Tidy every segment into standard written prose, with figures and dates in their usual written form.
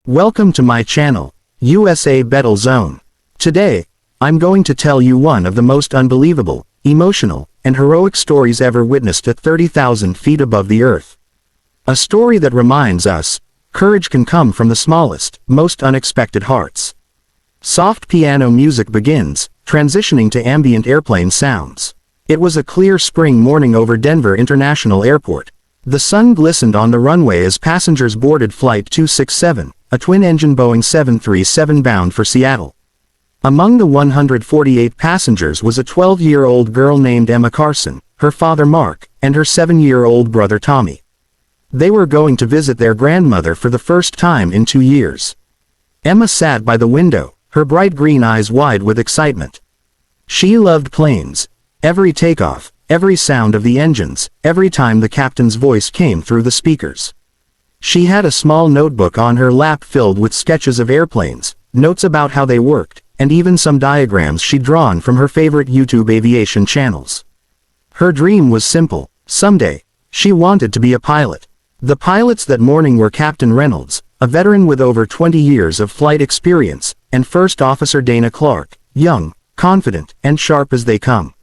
Welcome to my channel, USA Bettle Zone. Today, I'm going to tell you one of the most unbelievable, emotional, and heroic stories ever witnessed at 30,000 feet above the earth. A story that reminds us, courage can come from the smallest, most unexpected hearts. Soft piano music begins, transitioning to ambient airplane sounds. It was a clear spring morning over Denver International Airport. The sun glistened on the runway as passengers boarded Flight 267, a twin-engine Boeing 737 bound for Seattle. Among the 148 passengers was a 12-year-old girl named Emma Carson, her father Mark, and her 7-year-old brother Tommy. They were going to visit their grandmother for the first time in 2 years. Emma sat by the window, her bright green eyes wide with excitement. She loved planes. Every takeoff, every sound of the engines, every time the captain's voice came through the speakers. She had a small notebook on her lap filled with sketches of airplanes, notes about how they worked, and even some diagrams she'd drawn from her favorite YouTube aviation channels. Her dream was simple. Someday, she wanted to be a pilot. The pilots that morning were Captain Reynolds, a veteran with over 20 years of flight experience, and First Officer Dana Clark, young, confident, and sharp as they come.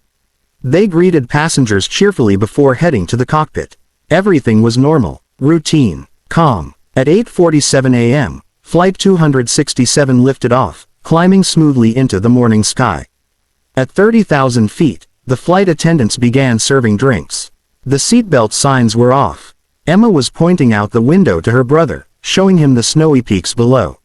They greeted passengers cheerfully before heading to the cockpit. Everything was normal, routine, calm. At 8:47 a.m., Flight 267 lifted off, climbing smoothly into the morning sky. At 30,000 feet, the flight attendants began serving drinks. The seatbelt signs were off. Emma was pointing out the window to her brother, showing him the snowy peaks below.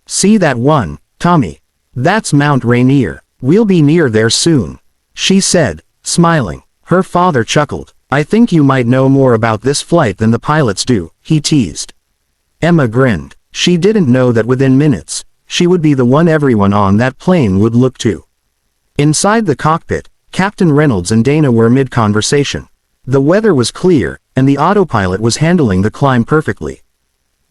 "See that one, Tommy? That's Mount Rainier. We'll be near there soon," she said, smiling. Her father chuckled. "I think you might know more about this flight than the pilots do," he teased. Emma grinned. She didn't know that within minutes, she would be the one everyone on that plane would look to. Inside the cockpit, Captain Reynolds and Dana were mid-conversation. The weather was clear, and the autopilot was handling the climb perfectly.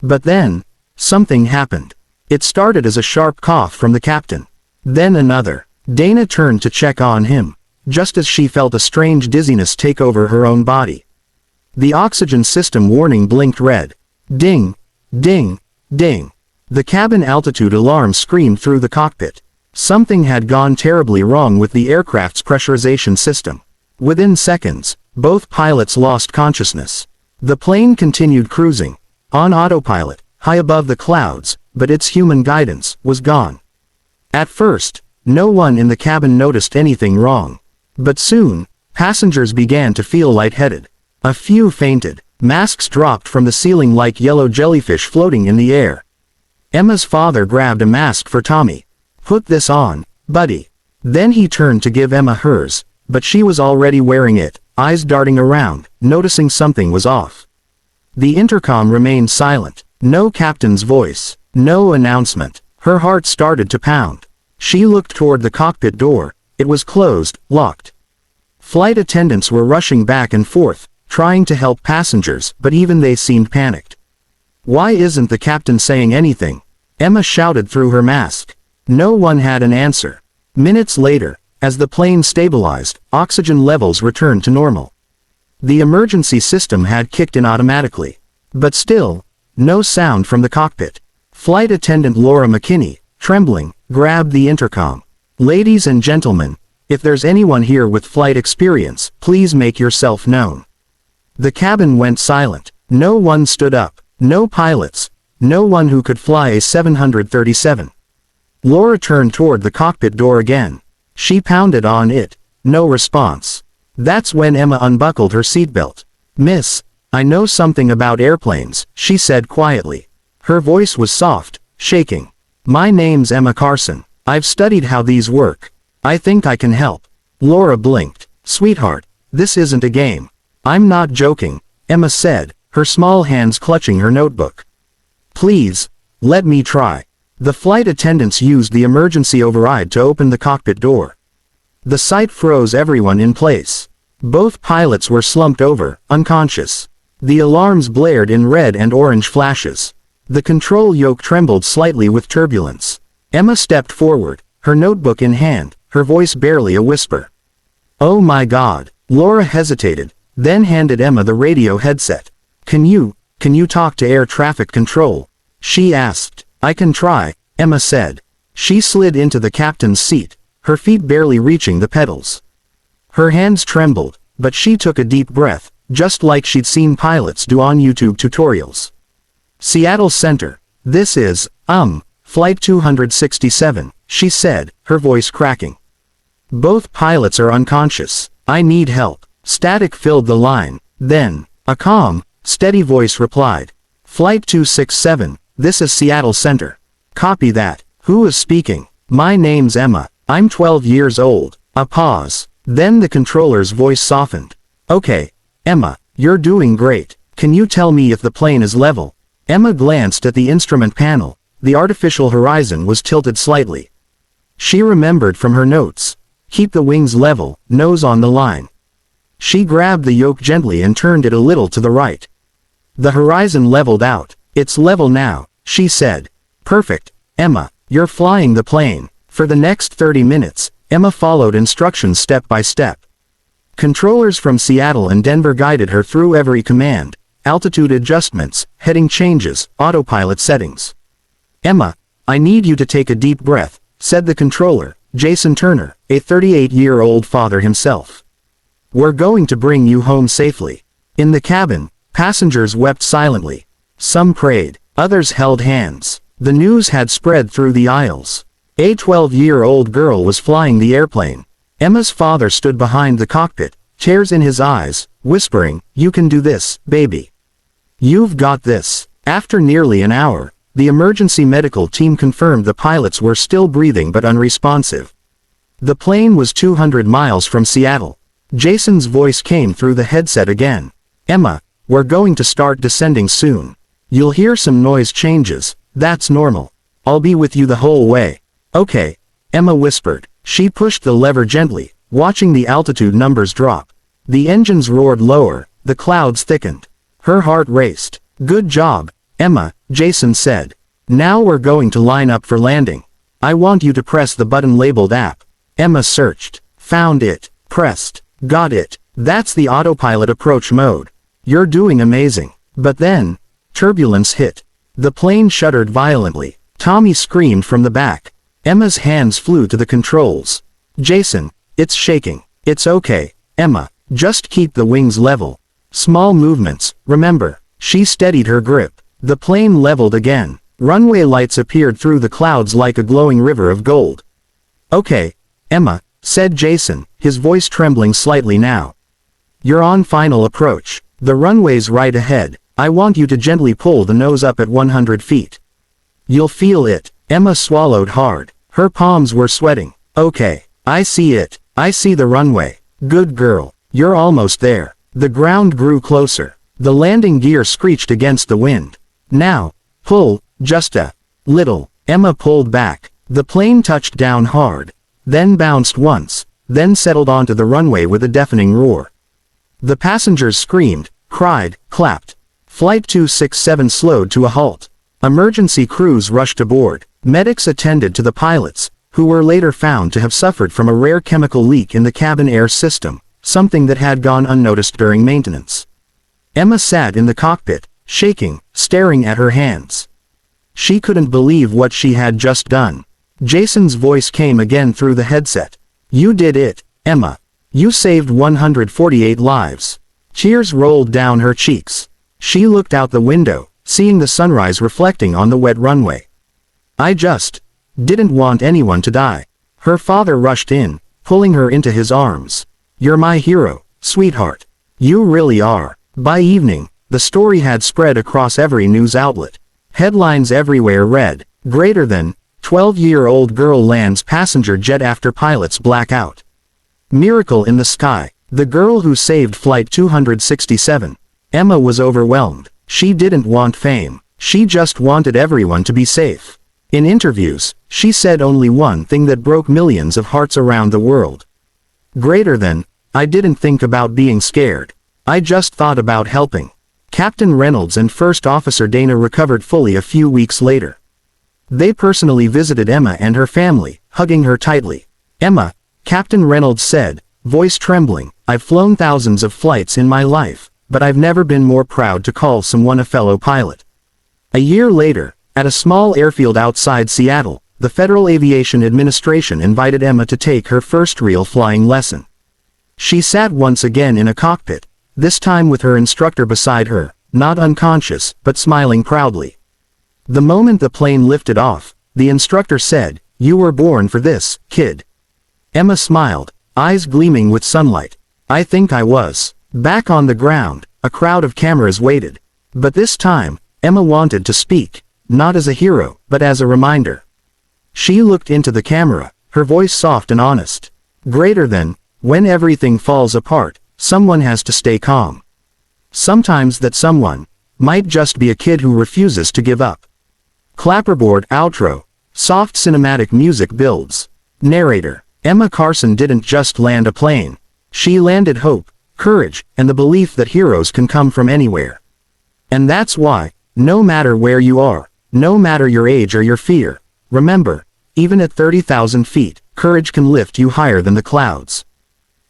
But then, something happened. It started as a sharp cough from the captain. Then another. Dana turned to check on him, just as she felt a strange dizziness take over her own body. The oxygen system warning blinked red. Ding, ding, ding. The cabin altitude alarm screamed through the cockpit. Something had gone terribly wrong with the aircraft's pressurization system. Within seconds, both pilots lost consciousness. The plane continued cruising, on autopilot, high above the clouds, but its human guidance was gone. At first, no one in the cabin noticed anything wrong. But soon, passengers began to feel lightheaded. A few fainted. Masks dropped from the ceiling like yellow jellyfish floating in the air. Emma's father grabbed a mask for Tommy. "Put this on, buddy." Then he turned to give Emma hers, but she was already wearing it, eyes darting around, noticing something was off. The intercom remained silent. No captain's voice. No announcement. Her heart started to pound. She looked toward the cockpit door. It was closed, locked. Flight attendants were rushing back and forth, trying to help passengers, but even they seemed panicked. "Why isn't the captain saying anything?" Emma shouted through her mask. No one had an answer. Minutes later, as the plane stabilized, oxygen levels returned to normal. The emergency system had kicked in automatically. But still, no sound from the cockpit. Flight attendant Laura McKinney, trembling, grabbed the intercom. "Ladies and gentlemen, if there's anyone here with flight experience, please make yourself known." The cabin went silent. No one stood up. No pilots. No one who could fly a 737. Laura turned toward the cockpit door again. She pounded on it. No response. That's when Emma unbuckled her seatbelt. "Miss, I know something about airplanes," she said quietly. Her voice was soft, shaking. "My name's Emma Carson. I've studied how these work. I think I can help." Laura blinked. "Sweetheart, this isn't a game." "I'm not joking," Emma said, her small hands clutching her notebook. "Please, let me try." The flight attendants used the emergency override to open the cockpit door. The sight froze everyone in place. Both pilots were slumped over, unconscious. The alarms blared in red and orange flashes. The control yoke trembled slightly with turbulence. Emma stepped forward, her notebook in hand, her voice barely a whisper. "Oh my God." Laura hesitated, then handed Emma the radio headset. Can you talk to air traffic control?" she asked. I can try, Emma said. She slid into the captain's seat, her feet barely reaching the pedals. Her hands trembled, but she took a deep breath, just like she'd seen pilots do on YouTube tutorials. Seattle Center. This is, Flight 267, she said, her voice cracking. Both pilots are unconscious. I need help. Static filled the line. Then, a calm, steady voice replied. Flight 267, this is Seattle Center. Copy that. Who is speaking? My name's Emma. I'm 12 years old. A pause. Then the controller's voice softened. Okay, Emma, you're doing great. Can you tell me if the plane is level? Emma glanced at the instrument panel. The artificial horizon was tilted slightly. She remembered from her notes. Keep the wings level, nose on the line. She grabbed the yoke gently and turned it a little to the right. The horizon leveled out. It's level now, she said. Perfect, Emma, you're flying the plane. For the next 30 minutes, Emma followed instructions step by step. Controllers from Seattle and Denver guided her through every command, altitude adjustments, heading changes, autopilot settings. Emma, I need you to take a deep breath, said the controller, Jason Turner, a 38-year-old father himself. We're going to bring you home safely. In the cabin, passengers wept silently. Some prayed, others held hands. The news had spread through the aisles. A 12-year-old girl was flying the airplane. Emma's father stood behind the cockpit, tears in his eyes, whispering, "You can do this, baby. You've got this." After nearly an hour, the emergency medical team confirmed the pilots were still breathing but unresponsive. The plane was 200 miles from Seattle. Jason's voice came through the headset again. Emma, we're going to start descending soon. You'll hear some noise changes, that's normal. I'll be with you the whole way. Okay, Emma whispered. She pushed the lever gently, watching the altitude numbers drop. The engines roared lower, the clouds thickened. Her heart raced. Good job, Emma, Jason said. Now we're going to line up for landing. I want you to press the button labeled app. Emma searched, found it, pressed, got it. That's the autopilot approach mode. You're doing amazing. But then, turbulence hit. The plane shuddered violently. Tommy screamed from the back. Emma's hands flew to the controls. Jason, it's shaking. It's okay, Emma. Just keep the wings level. Small movements, remember. She steadied her grip. The plane leveled again. Runway lights appeared through the clouds like a glowing river of gold. Okay, Emma, said Jason, his voice trembling slightly now. You're on final approach. The runway's right ahead. I want you to gently pull the nose up at 100 feet. You'll feel it. Emma swallowed hard. Her palms were sweating. Okay, I see it. I see the runway. Good girl. You're almost there. The ground grew closer. The landing gear screeched against the wind. Now, pull, just a little. Emma pulled back. The plane touched down hard. Then bounced once. Then settled onto the runway with a deafening roar. The passengers screamed, cried, clapped. Flight 267 slowed to a halt. Emergency crews rushed aboard. Medics attended to the pilots, who were later found to have suffered from a rare chemical leak in the cabin air system, something that had gone unnoticed during maintenance. Emma sat in the cockpit, shaking, staring at her hands. She couldn't believe what she had just done. Jason's voice came again through the headset. You did it, Emma. You saved 148 lives. Tears rolled down her cheeks. She looked out the window, seeing the sunrise reflecting on the wet runway. I just didn't want anyone to die. Her father rushed in, pulling her into his arms. You're my hero, sweetheart. You really are. By evening, the story had spread across every news outlet. Headlines everywhere read, greater than, 12-year-old girl lands passenger jet after pilots black out. Miracle in the sky, the girl who saved Flight 267. Emma was overwhelmed. She didn't want fame. She just wanted everyone to be safe. In interviews, she said only one thing that broke millions of hearts around the world. Greater than, I didn't think about being scared. I just thought about helping. Captain Reynolds and First Officer Dana recovered fully a few weeks later. They personally visited Emma and her family, hugging her tightly. Emma, Captain Reynolds said, voice trembling, I've flown thousands of flights in my life, but I've never been more proud to call someone a fellow pilot. A year later, At a small airfield outside Seattle, the Federal Aviation Administration invited Emma to take her first real flying lesson. She sat once again in a cockpit, this time with her instructor beside her, not unconscious, but smiling proudly. The moment the plane lifted off, the instructor said, "You were born for this, kid." Emma smiled, eyes gleaming with sunlight. "I think I was." Back on the ground, a crowd of cameras waited. But this time, Emma wanted to speak, not as a hero, but as a reminder. She looked into the camera, her voice soft and honest. Greater than, when everything falls apart, someone has to stay calm. Sometimes that someone might just be a kid who refuses to give up. Clapperboard outro. Soft cinematic music builds. Narrator. Emma Carson didn't just land a plane. She landed hope, courage, and the belief that heroes can come from anywhere. And that's why, no matter where you are, no matter your age or your fear, remember, even at 30,000 feet, courage can lift you higher than the clouds.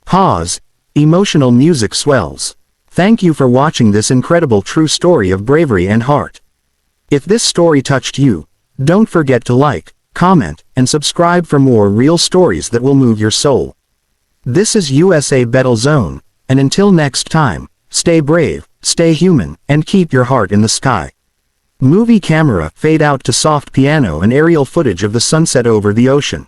Pause. Emotional music swells. Thank you for watching this incredible true story of bravery and heart. If this story touched you, don't forget to like, comment, and subscribe for more real stories that will move your soul. This is USA Bettle Zone, and until next time, stay brave, stay human, and keep your heart in the sky. Movie camera fade out to soft piano and aerial footage of the sunset over the ocean.